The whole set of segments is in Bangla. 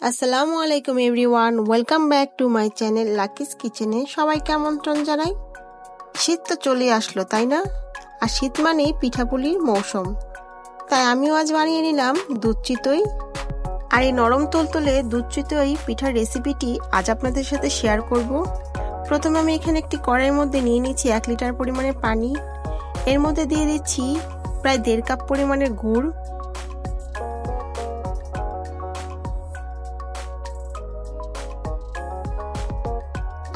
আসসালামু আলাইকুম everyone, welcome back to my channel Lucky's কিচেনে। সবাইকে আমন্ত্রণ জানাই। শীত তো চলে আসলো, তাই না? আর শীত মানেই পিঠাপুলির মৌসুম। তাই আমিও আজ বানিয়ে নিলাম দুধ চিতই। আর এই নরম তুলতুলে দুধ চিতই পিঠার রেসিপিটি আজ আপনাদের সাথে শেয়ার করব। প্রথমে আমি এখানে একটি কড়াইয়ের মধ্যে নিয়ে নিচ্ছি 1 লিটার পরিমাণের পানি। এর মধ্যে দিয়ে দিচ্ছি প্রায় 1.5 কাপ পরিমাণের গুড়।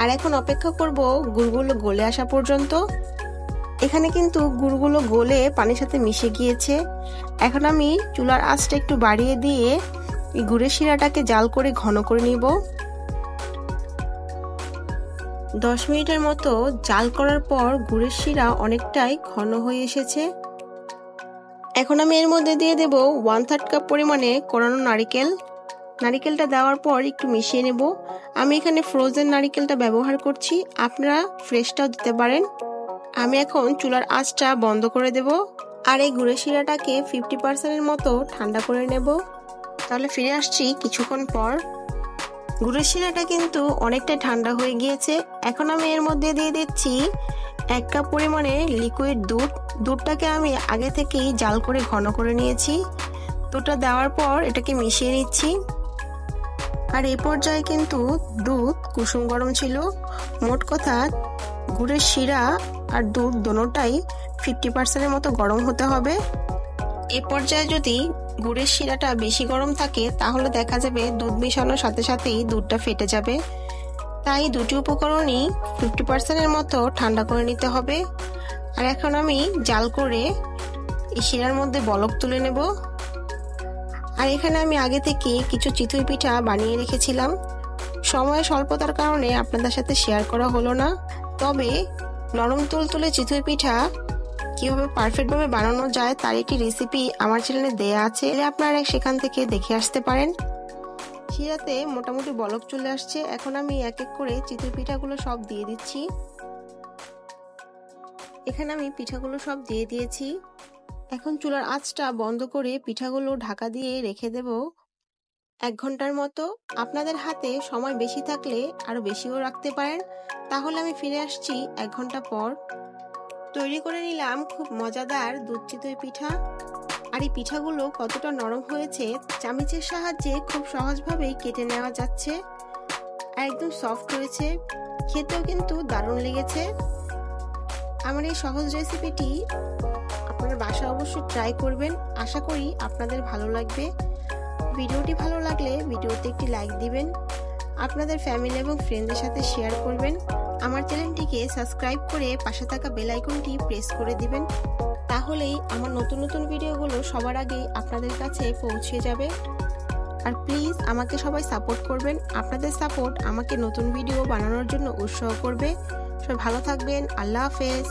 আর এখন অপেক্ষা করব গুড়গুলো গলে আসা পর্যন্ত। এখানে কিন্তু গুড়গুলো গলে পানির সাথে মিশে গিয়েছে। এখন আমি চুলার আঁচটা একটু বাড়িয়ে দিয়ে এই গুড়ের শিরাটাকে জাল করে ঘন করে নিব। 10 মিনিটের মতো জাল করার পর গুড়ের শিরা অনেকটাই ঘন হয়ে এসেছে। এখন আমি এর মধ্যে দিয়ে দেব 1/3 কাপ পরিমাণে কোরানো নারিকেল। নারিকেলটা দেওয়ার পর একটু মিশিয়ে নেব। আমি এখানে ফ্রোজেন নারিকেলটা ব্যবহার করছি, আপনারা ফ্রেশটাও দিতে পারেন। আমি এখন চুলার আঁচটা বন্ধ করে দেব। আর এই গুড়ের শিরাটাকে 50% মতো ঠান্ডা করে নেব। তাহলে ফিরে আসছি কিছুক্ষণ পর। গুড়ের শিরাটা কিন্তু অনেকটাই ঠান্ডা হয়ে গিয়েছে। এখন আমি এর মধ্যে দিয়ে দিচ্ছি 1 কাপ পরিমাণে লিকুইড দুধ। দুধটাকে আমি আগে থেকেই জাল করে ঘন করে নিয়েছি। দুধটা দেওয়ার পর এটাকে মিশিয়ে নিচ্ছি। আর এই পর্যায়ে কিন্তু দুধ কুসুম গরম ছিল। মোট কথা গুড়ের শিরা আর দুধ দোনোটাই 50% মতো গরম হতে হবে। এই পর্যায়ে যদি গুড়ের শিরাটা বেশি গরম থাকে তাহলে দেখা যাবে দুধ মেশানোর সাথে সাথেই দুধটা ফেটে যাবে। তাই দুটি উপকরণই 50% মতো ঠান্ডা করে নিতে হবে। আর এখন আমি জাল করে এই শিরার মধ্যে বলক তুলে নেব। আর এখানে আমি আগে থেকে কিছু চিতই পিঠা বানিয়ে রেখেছিলাম। সময় স্বল্পতার কারণে আপনাদের সাথে শেয়ার করা হলো না। তবে নরম তুলতুলে চিতই পিঠা কিভাবে পারফেক্টভাবে বানানো যায় তার একটি রেসিপি আমার চ্যানেলে দেয়া আছে, আপনারা সেখান থেকে দেখে আসতে পারেন। শিরাতে মোটামুটি বলক চলে আসছে। এখন আমি এক এক করে চিতই পিঠাগুলো সব দিয়ে দিচ্ছি। এখানে আমি পিঠাগুলো সব দিয়ে দিয়েছি। এখন চুলার আঁচটা বন্ধ করে পিঠাগুলো ঢাকা দিয়ে রেখে দেব 1 ঘন্টার মতো। আপনাদের হাতে সময় বেশি থাকলে আরো বেশিও রাখতে পারেন। তাহলে আমি ফিরে আসছি 1 ঘন্টা পর। তৈরি করে নিলাম খুব মজাদার দুধ চিতই পিঠা। আর এই পিঠাগুলো কতটা নরম হয়েছে, চামচের সাহায্যে খুব সহজভাবেই কেটে নেওয়া যাচ্ছে। আর একদম সফট হয়েছে, খেতেও কিন্তু দারুণ লেগেছে। আমার এই সহজ রেসিপিটি আপনারা বাসায় অবশ্যই ট্রাই করবেন। আশা করি আপনাদের ভালো লাগবে। ভিডিওটি ভালো লাগলে ভিডিওতে একটি লাইক দিবেন, আপনাদের ফ্যামিলি এবং ফ্রেন্ডদের সাথে শেয়ার করবেন। আমার চ্যানেলটিকে সাবস্ক্রাইব করে পাশে থাকা বেল আইকনটি প্রেস করে দিবেন। তাহলেই আমার নতুন নতুন ভিডিওগুলো সবার আগেই আপনাদের কাছে পৌঁছে যাবে। আর প্লিজ আমাকে সবাই সাপোর্ট করবেন। আপনাদের সাপোর্ট আমাকে নতুন ভিডিও বানানোর জন্য উৎসাহ করবে। সবাই ভালো থাকবেন। আল্লাহ হাফেজ।